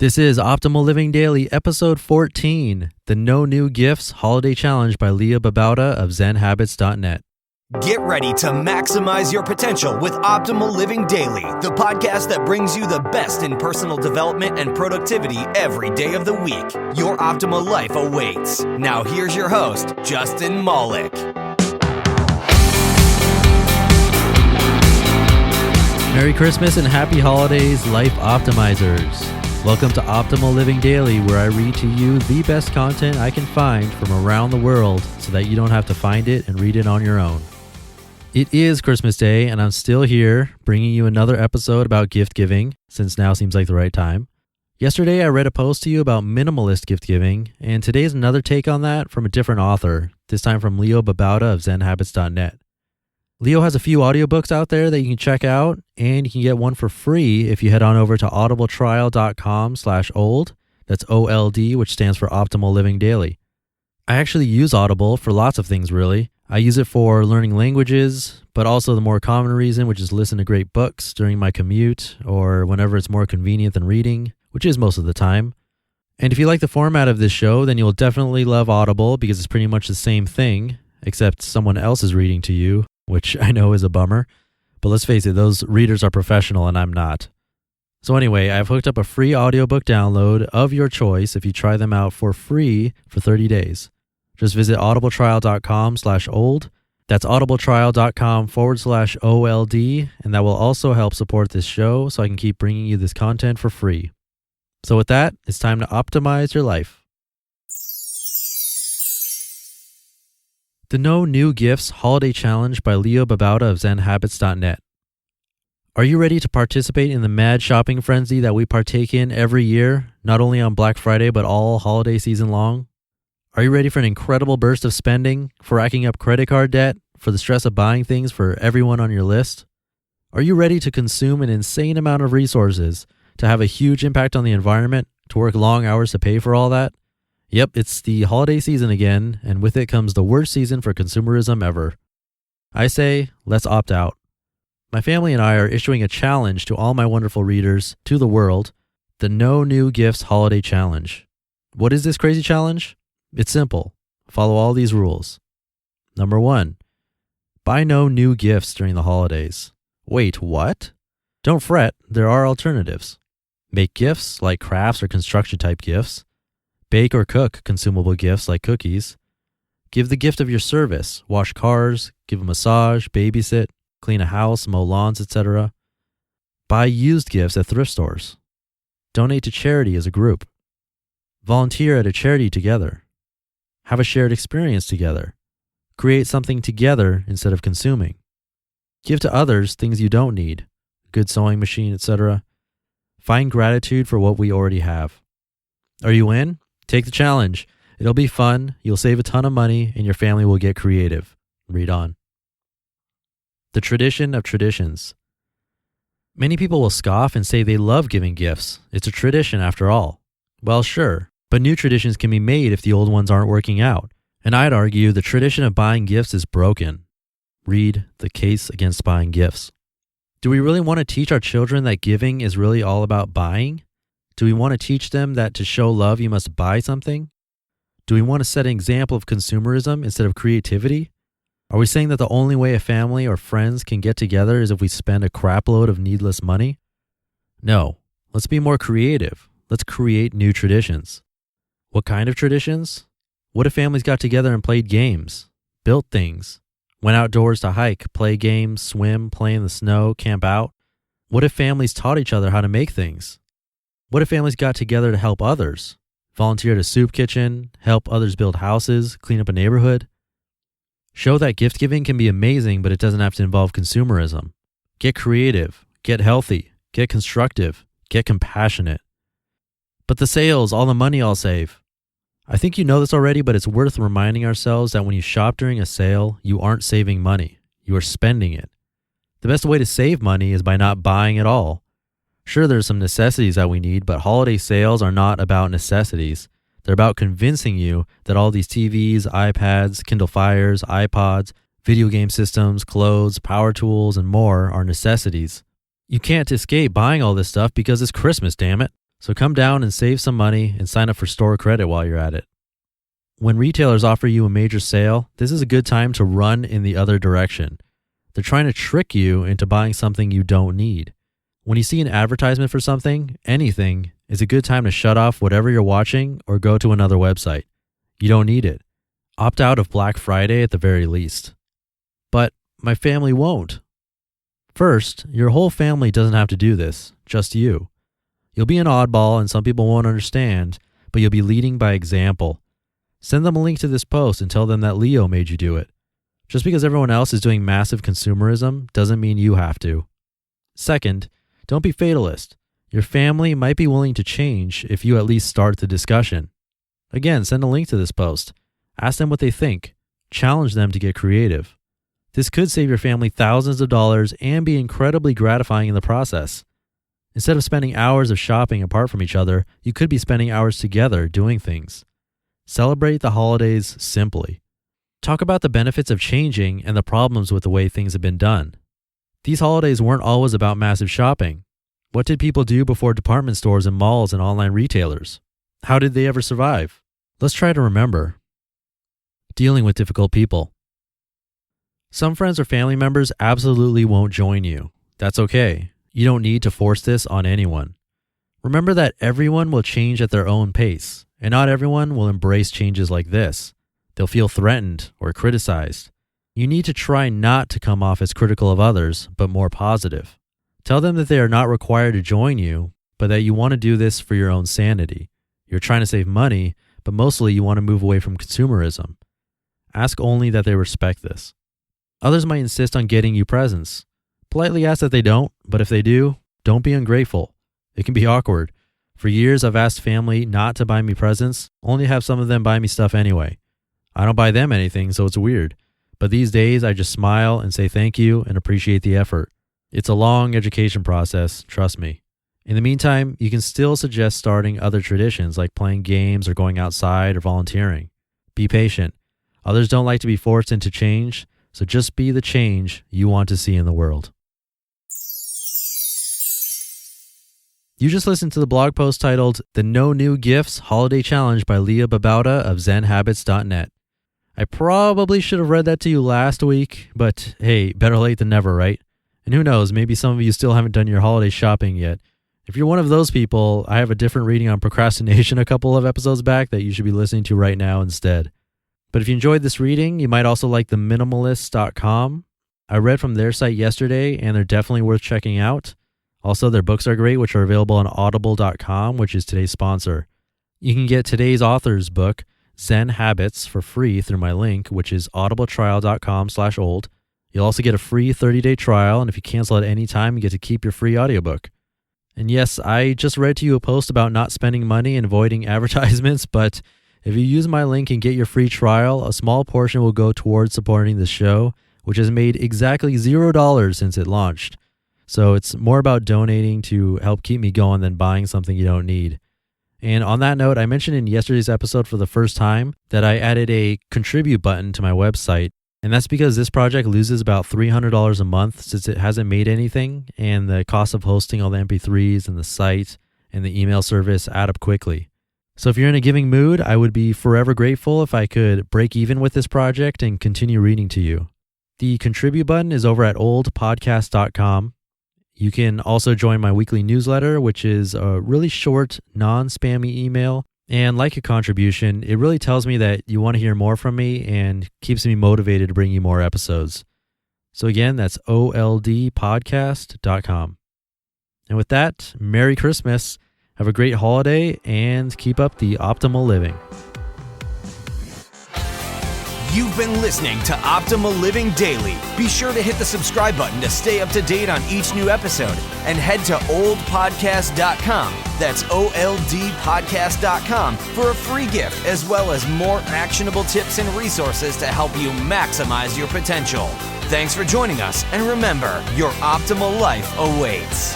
This is Optimal Living Daily, episode 14, the No New Gifts Holiday Challenge by Babauta of zenhabits.net. Get ready to maximize your potential with Optimal Living Daily, the podcast that brings you the best in personal development and productivity every day of the week. Your optimal life awaits. Now here's your host, Justin Malik. Merry Christmas and happy holidays, Life Optimizers. Welcome to Optimal Living Daily, where I read to you the best content I can find from around the world so that you don't have to find it and read it on your own. It is Christmas Day, and I'm still here bringing you another episode about gift giving, since now seems like the right time. Yesterday, I read a post to you about minimalist gift giving, and today is another take on that from a different author, this time from Babauta of zenhabits.net. Leo has a few audiobooks out there that you can check out, and you can get one for free if you head on over to audibletrial.com/old. That's OLD, which stands for Optimal Living Daily. I actually use Audible for lots of things, really. I use it for learning languages, but also the more common reason, which is listen to great books during my commute or whenever it's more convenient than reading, which is most of the time. And if you like the format of this show, then you'll definitely love Audible because it's pretty much the same thing, except someone else is reading to you, which I know is a bummer. But let's face it, those readers are professional and I'm not. So anyway, I've hooked up a free audiobook download of your choice if you try them out for free for 30 days. Just visit audibletrial.com/old. That's audibletrial.com/OLD. And that will also help support this show so I can keep bringing you this content for free. So with that, it's time to optimize your life. The No New Gifts Holiday Challenge by Babauta of zenhabits.net. Are you ready to participate in the mad shopping frenzy that we partake in every year, not only on Black Friday, but all holiday season long? Are you ready for an incredible burst of spending, for racking up credit card debt, for the stress of buying things for everyone on your list? Are you ready to consume an insane amount of resources, to have a huge impact on the environment, to work long hours to pay for all that? Yep, it's the holiday season again, and with it comes the worst season for consumerism ever. I say, let's opt out. My family and I are issuing a challenge to all my wonderful readers, to the world, the No New Gifts Holiday Challenge. What is this crazy challenge? It's simple. Follow all these rules. Number 1, buy no new gifts during the holidays. Wait, what? Don't fret, there are alternatives. Make gifts like crafts or construction type gifts. Bake or cook consumable gifts like cookies. Give the gift of your service, wash cars, give a massage, babysit, clean a house, mow lawns, etc. Buy used gifts at thrift stores. Donate to charity as a group. Volunteer at a charity together. Have a shared experience together. Create something together instead of consuming. Give to others things you don't need, a good sewing machine, etc. Find gratitude for what we already have. Are you in? Take the challenge. It'll be fun, you'll save a ton of money, and your family will get creative. Read on. The tradition of traditions. Many people will scoff and say they love giving gifts. It's a tradition after all. Well, sure, but new traditions can be made if the old ones aren't working out. And I'd argue the tradition of buying gifts is broken. Read The Case Against Buying Gifts. Do we really want to teach our children that giving is really all about buying? Do we want to teach them that to show love you must buy something? Do we want to set an example of consumerism instead of creativity? Are we saying that the only way a family or friends can get together is if we spend a crap load of needless money? No, let's be more creative. Let's create new traditions. What kind of traditions? What if families got together and played games, built things, went outdoors to hike, play games, swim, play in the snow, camp out? What if families taught each other how to make things? What if families got together to help others? Volunteer at a soup kitchen, help others build houses, clean up a neighborhood? Show that gift giving can be amazing, but it doesn't have to involve consumerism. Get creative, get healthy, get constructive, get compassionate. But the sales, all the money I'll save. I think you know this already, but it's worth reminding ourselves that when you shop during a sale, you aren't saving money. You are spending it. The best way to save money is by not buying at all. Sure, there's some necessities that we need, but holiday sales are not about necessities. They're about convincing you that all these TVs, iPads, Kindle Fires, iPods, video game systems, clothes, power tools, and more are necessities. You can't escape buying all this stuff because it's Christmas, damn it. So come down and save some money and sign up for store credit while you're at it. When retailers offer you a major sale, this is a good time to run in the other direction. They're trying to trick you into buying something you don't need. When you see an advertisement for something, anything, it's a good time to shut off whatever you're watching or go to another website. You don't need it. Opt out of Black Friday at the very least. But my family won't. First, your whole family doesn't have to do this, just you. You'll be an oddball and some people won't understand, but you'll be leading by example. Send them a link to this post and tell them that Leo made you do it. Just because everyone else is doing massive consumerism doesn't mean you have to. Second, don't be fatalist. Your family might be willing to change if you at least start the discussion. Again, send a link to this post. Ask them what they think. Challenge them to get creative. This could save your family thousands of dollars and be incredibly gratifying in the process. Instead of spending hours of shopping apart from each other, you could be spending hours together doing things. Celebrate the holidays simply. Talk about the benefits of changing and the problems with the way things have been done. These holidays weren't always about massive shopping. What did people do before department stores and malls and online retailers? How did they ever survive? Let's try to remember. Dealing with difficult people. Some friends or family members absolutely won't join you. That's okay. You don't need to force this on anyone. Remember that everyone will change at their own pace, and not everyone will embrace changes like this. They'll feel threatened or criticized. You need to try not to come off as critical of others, but more positive. Tell them that they are not required to join you, but that you want to do this for your own sanity. You're trying to save money, but mostly you want to move away from consumerism. Ask only that they respect this. Others might insist on getting you presents. Politely ask that they don't, but if they do, don't be ungrateful. It can be awkward. For years, I've asked family not to buy me presents, only to have some of them buy me stuff anyway. I don't buy them anything, so it's weird. But these days, I just smile and say thank you and appreciate the effort. It's a long education process, trust me. In the meantime, you can still suggest starting other traditions like playing games or going outside or volunteering. Be patient. Others don't like to be forced into change, so just be the change you want to see in the world. You just listened to the blog post titled The No New Gifts Holiday Challenge by Babauta of ZenHabits.net. I probably should have read that to you last week, but hey, better late than never, right? And who knows, maybe some of you still haven't done your holiday shopping yet. If you're one of those people, I have a different reading on procrastination a couple of episodes back that you should be listening to right now instead. But if you enjoyed this reading, you might also like the minimalists.com. I read from their site yesterday, and they're definitely worth checking out. Also, their books are great, which are available on audible.com, which is today's sponsor. You can get today's author's book, Zen Habits, for free through my link, which is audibletrial.com/old. You'll also get a free 30-day trial, and if you cancel at any time, you get to keep your free audiobook. And yes, I just read to you a post about not spending money and avoiding advertisements, but if you use my link and get your free trial, a small portion will go towards supporting the show, which has made exactly $0 since it launched. So it's more about donating to help keep me going than buying something you don't need. And on that note, I mentioned in yesterday's episode for the first time that I added a contribute button to my website. And that's because this project loses about $300 a month since it hasn't made anything, and the cost of hosting all the MP3s and the site and the email service add up quickly. So if you're in a giving mood, I would be forever grateful if I could break even with this project and continue reading to you. The contribute button is over at oldpodcast.com. You can also join my weekly newsletter, which is a really short, non-spammy email. And like a contribution, it really tells me that you want to hear more from me and keeps me motivated to bring you more episodes. So again, that's oldpodcast.com. And with that, Merry Christmas. Have a great holiday and keep up the optimal living. You've been listening to Optimal Living Daily. Be sure to hit the subscribe button to stay up to date on each new episode and head to oldpodcast.com. That's oldpodcast.com for a free gift as well as more actionable tips and resources to help you maximize your potential. Thanks for joining us, and remember, your optimal life awaits.